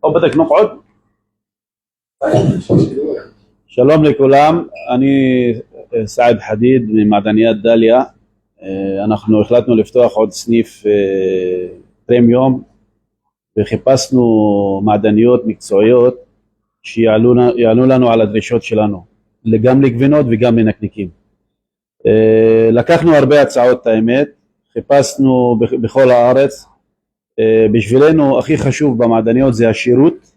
או بدك نقعد. שלום לכולם, אני סעד חדיד ממעדניית דליה. אנחנו החלטנו לפתוח עוד סניף פרמיום וחיפשנו מעדניות מקצועיות שיענו לנו על הדרישות שלנו, גם לגבינות וגם לנקניקים. לקחנו הרבה הצעות, האמת, חיפשנו בכל הארץ. בשבילנו הכי חשוב במעדניות זה השירות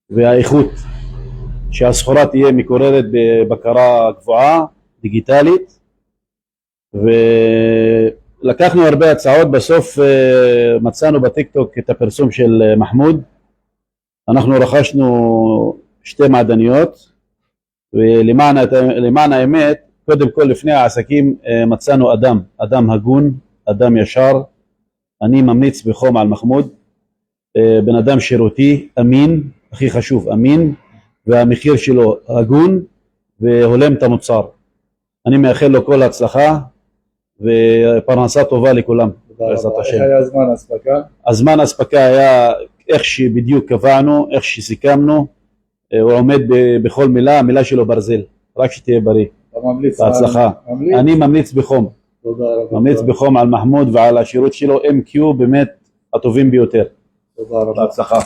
והאיכות, שהסחורה תהיה מקוררת בבקרה גבוהה, דיגיטלית, ולקחנו הרבה הצעות. בסוף מצאנו בטיקטוק את הפרסום של מחמוד. אנחנו רכשנו שתי מעדניות, ולמען האמת, קודם כל לפני העסקים מצאנו אדם הגון, אדם ישר. אני ממליץ בחום על מחמוד, בן אדם שירותי, אמין, הכי חשוב, אמין, והמחיר שלו הגון והולם את המוצר. אני מאחל לו כל הצלחה ופרנסה טובה לכולם. איך היה זמן הספקה? הזמן הספקה היה איך שבדיוק קבענו, איך שסיכמנו. הוא עומד בכל מילה, המילה שלו ברזל. רק שתהיה בריא. אתה ממליץ? בהצלחה. אני ממליץ בחום. תודה רבה. ממליץ בחום על מחמוד ועל השירות שלו. MQ באמת הטובים ביותר. תודה רבה. בהצלחה.